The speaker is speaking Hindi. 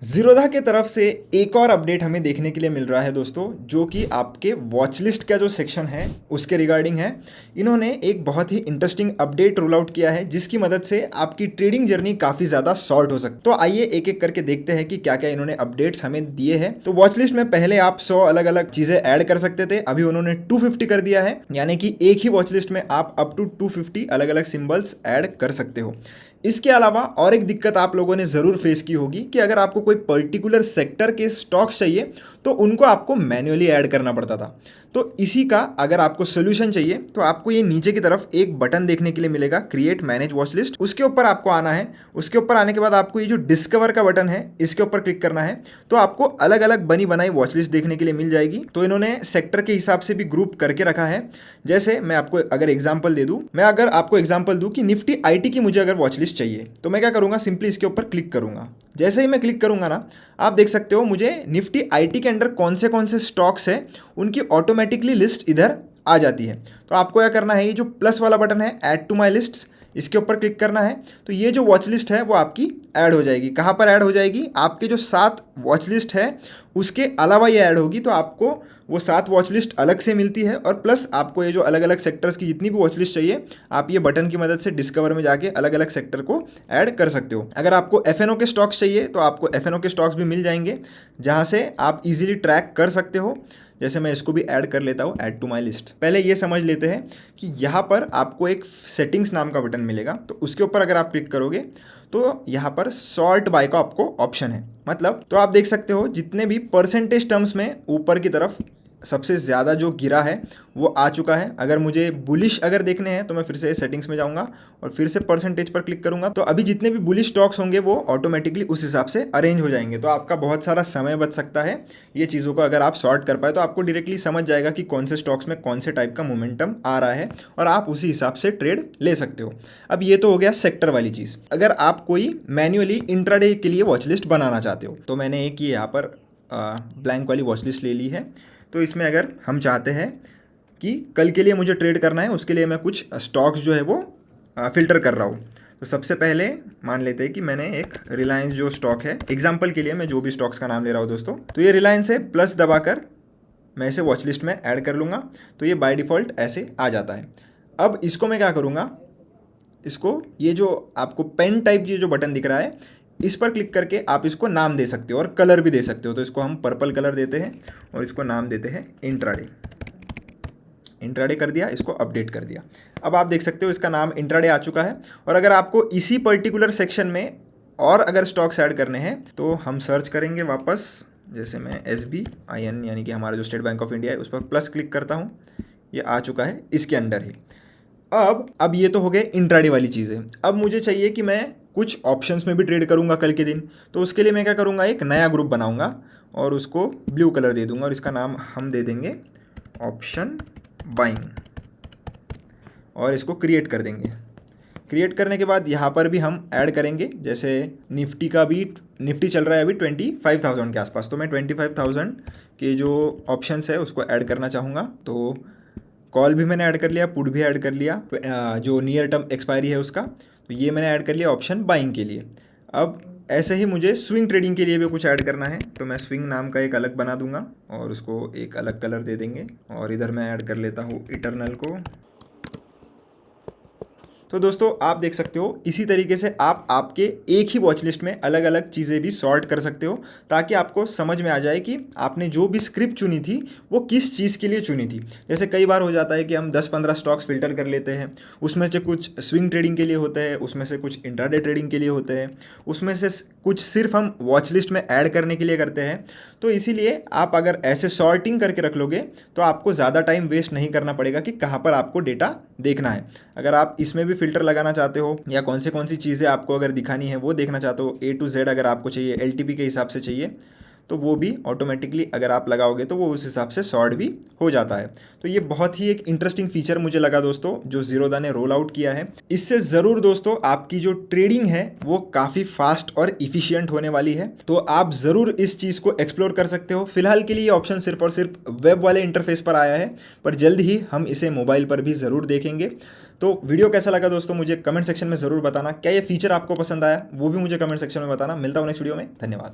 ज़ीरोधा की तरफ से एक और अपडेट हमें देखने के लिए मिल रहा है दोस्तों, जो कि आपके वॉच लिस्ट का जो सेक्शन है उसके रिगार्डिंग है। इन्होंने एक बहुत ही इंटरेस्टिंग अपडेट रोल आउट किया है जिसकी मदद से आपकी ट्रेडिंग जर्नी काफ़ी ज़्यादा शॉर्ट हो सकती। तो आइए एक एक करके देखते हैं कि क्या क्या इन्होंने अपडेट्स हमें दिए हैं। तो वॉच लिस्ट में पहले आप 100 अलग अलग चीज़ें ऐड कर सकते थे, अभी उन्होंने 250 कर दिया है, यानी कि एक ही वॉच लिस्ट में आप अप टू 250 अलग अलग सिंबल्स ऐड कर सकते हो। इसके अलावा और एक दिक्कत आप लोगों ने ज़रूर फेस की होगी कि अगर आपको कोई पर्टिकुलर सेक्टर के स्टॉक्स चाहिए तो उनको आपको मैन्युअली ऐड करना पड़ता था। तो इसी का अगर आपको सोल्यूशन चाहिए तो आपको ये नीचे की तरफ एक बटन देखने के लिए मिलेगा, क्रिएट मैनेज वॉच लिस्ट। उसके ऊपर आपको आना है। उसके ऊपर आने के बाद आपको ये जो डिस्कवर का बटन है इसके ऊपर क्लिक करना है। तो आपको अलग अलग बनी बनाई वॉच लिस्ट देखने के लिए मिल जाएगी। तो इन्होंने सेक्टर के हिसाब से भी ग्रुप करके रखा है। जैसे मैं आपको अगर एग्जाम्पल दे दूँ, मैं अगर आपको एग्जाम्पल दूँ कि निफ्टी IT की मुझे अगर वॉच लिस्ट चाहिए तो मैं क्या करूँगा, सिंपली इसके ऊपर क्लिक करूँगा। जैसे ही मैं क्लिक करूँगा ना, आप देख सकते हो मुझे निफ्टी IT के अंडर कौन से स्टॉक्स है उनकी ऑटोमेटिकली लिस्ट इधर आ जाती है। तो आपको क्या करना है, ये जो प्लस वाला बटन है ऐड टू माई लिस्ट, इसके ऊपर क्लिक करना है। तो ये जो वॉच लिस्ट है वो आपकी ऐड हो जाएगी। कहाँ पर ऐड हो जाएगी, आपके जो 7 वॉच लिस्ट है उसके अलावा ये ऐड होगी। तो आपको वो 7 वॉच लिस्ट अलग से मिलती है और प्लस आपको ये जो अलग अलग सेक्टर्स की जितनी भी वॉच लिस्ट चाहिए आप ये बटन की मदद से डिस्कवर में जाके अलग अलग सेक्टर को ऐड कर सकते हो। अगर आपको FNO के स्टॉक्स चाहिए तो आपको FNO के स्टॉक्स भी मिल जाएंगे, जहाँ से आप इजीली ट्रैक कर सकते हो। जैसे मैं इसको भी ऐड कर लेता हूँ, ऐड टू माई लिस्ट। पहले ये समझ लेते हैं कि यहाँ पर आपको एक सेटिंग्स नाम का बटन मिलेगा। तो उसके ऊपर अगर आप क्लिक करोगे तो यहाँ पर सॉर्ट बाय का आपको ऑप्शन है। मतलब तो आप देख सकते हो जितने भी परसेंटेज टर्म्स में ऊपर की तरफ सबसे ज़्यादा जो गिरा है वो आ चुका है। अगर मुझे बुलिश अगर देखने हैं तो मैं फिर से सेटिंग्स में जाऊंगा और फिर से परसेंटेज पर क्लिक करूंगा। तो अभी जितने भी बुलिश स्टॉक्स होंगे वो ऑटोमेटिकली उस हिसाब से अरेंज हो जाएंगे। तो आपका बहुत सारा समय बच सकता है ये चीज़ों को अगर आप सॉर्ट कर पाए। तो आपको डायरेक्टली समझ जाएगा कि कौन से स्टॉक्स में कौन से टाइप का मोमेंटम आ रहा है और आप उसी हिसाब से ट्रेड ले सकते हो। अब ये तो हो गया सेक्टर वाली चीज़। अगर आप कोई मैन्युअली इंट्राडे के लिए वॉच लिस्ट बनाना चाहते हो तो मैंने एक ये यहाँ पर ब्लैंक वाली वॉच लिस्ट ले ली है। तो इसमें अगर हम चाहते हैं कि कल के लिए मुझे ट्रेड करना है, उसके लिए मैं कुछ स्टॉक्स जो है वो फ़िल्टर कर रहा हूँ। तो सबसे पहले मान लेते हैं कि मैंने एक रिलायंस जो स्टॉक है, एग्जांपल के लिए मैं जो भी स्टॉक्स का नाम ले रहा हूँ दोस्तों, तो ये रिलायंस है, प्लस दबाकर मैं इसे वॉच लिस्ट में ऐड कर लूँगा। तो ये बाय डिफ़ॉल्ट ऐसे आ जाता है। अब इसको मैं क्या करूँगा, इसको ये जो आपको पेन टाइप ये जो बटन दिख रहा है इस पर क्लिक करके आप इसको नाम दे सकते हो और कलर भी दे सकते हो। तो इसको हम पर्पल कलर देते हैं और इसको नाम देते हैं इंट्राडे। इंट्राडे कर दिया, इसको अपडेट कर दिया। अब आप देख सकते हो इसका नाम इंट्राडे आ चुका है। और अगर आपको इसी पर्टिकुलर सेक्शन में और अगर स्टॉक्स ऐड करने हैं तो हम सर्च करेंगे वापस। जैसे मैं SBIN यानी कि हमारा जो स्टेट बैंक ऑफ इंडिया है उस पर प्लस क्लिक करता हूँ, ये आ चुका है इसके अंडर ही। अब ये तो हो गए इंट्राडे वाली चीज़ें। अब मुझे चाहिए कि मैं कुछ ऑप्शंस में भी ट्रेड करूंगा कल के दिन। तो उसके लिए मैं क्या करूंगा, एक नया ग्रुप बनाऊंगा और उसको ब्लू कलर दे दूंगा और इसका नाम हम दे देंगे ऑप्शन बाइंग और इसको क्रिएट कर देंगे। क्रिएट करने के बाद यहाँ पर भी हम ऐड करेंगे। जैसे निफ्टी का भी, निफ्टी चल रहा है अभी 25,000 के आसपास, तो मैं 25,000 के जो ऑप्शंस है उसको ऐड करना चाहूँगा। तो कॉल भी मैंने ऐड कर लिया, पुट भी ऐड कर लिया, जो नियर टर्म एक्सपायरी है उसका, तो ये मैंने ऐड कर लिया ऑप्शन बाइंग के लिए। अब ऐसे ही मुझे स्विंग ट्रेडिंग के लिए भी कुछ ऐड करना है। तो मैं स्विंग नाम का एक अलग बना दूंगा और उसको एक अलग कलर दे देंगे और इधर मैं ऐड कर लेता हूँ इटरनल को। तो दोस्तों आप देख सकते हो इसी तरीके से आप आपके एक ही वॉच लिस्ट में अलग अलग चीज़ें भी सॉर्ट कर सकते हो, ताकि आपको समझ में आ जाए कि आपने जो भी स्क्रिप्ट चुनी थी वो किस चीज़ के लिए चुनी थी। जैसे कई बार हो जाता है कि हम 10-15 स्टॉक्स फिल्टर कर लेते हैं, उसमें से कुछ स्विंग ट्रेडिंग के लिए होते हैं, उसमें से कुछ इंट्राडे ट्रेडिंग के लिए होते हैं, उसमें से कुछ सिर्फ हम वॉच लिस्ट में ऐड करने के लिए करते हैं। तो इसीलिए आप अगर ऐसे सॉर्टिंग करके रख लोगे तो आपको ज़्यादा टाइम वेस्ट नहीं करना पड़ेगा कि कहाँ पर आपको डेटा देखना है। अगर आप इसमें भी फिल्टर लगाना चाहते हो या कौन सी चीज़ें आपको अगर दिखानी है वो देखना चाहते हो, A to Z अगर आपको चाहिए, LTP के हिसाब से चाहिए, तो वो भी ऑटोमेटिकली अगर आप लगाओगे तो वो उस हिसाब से सॉर्ट भी हो जाता है। तो ये बहुत ही एक इंटरेस्टिंग फीचर मुझे लगा दोस्तों जो ज़ीरोधा ने रोल आउट किया है। इससे ज़रूर दोस्तों आपकी जो ट्रेडिंग है वो काफ़ी फास्ट और इफिशियंट होने वाली है। तो आप ज़रूर इस चीज़ को एक्सप्लोर कर सकते हो। फिलहाल के लिए ये ऑप्शन सिर्फ और सिर्फ वेब वाले इंटरफेस पर आया है, पर जल्द ही हम इसे मोबाइल पर भी ज़रूर देखेंगे। तो वीडियो कैसा लगा दोस्तों मुझे कमेंट सेक्शन में ज़रूर बताना। क्या ये फीचर आपको पसंद आया वो भी मुझे कमेंट सेक्शन में बताना। मिलता हूँ नेक्स्ट वीडियो में, धन्यवाद।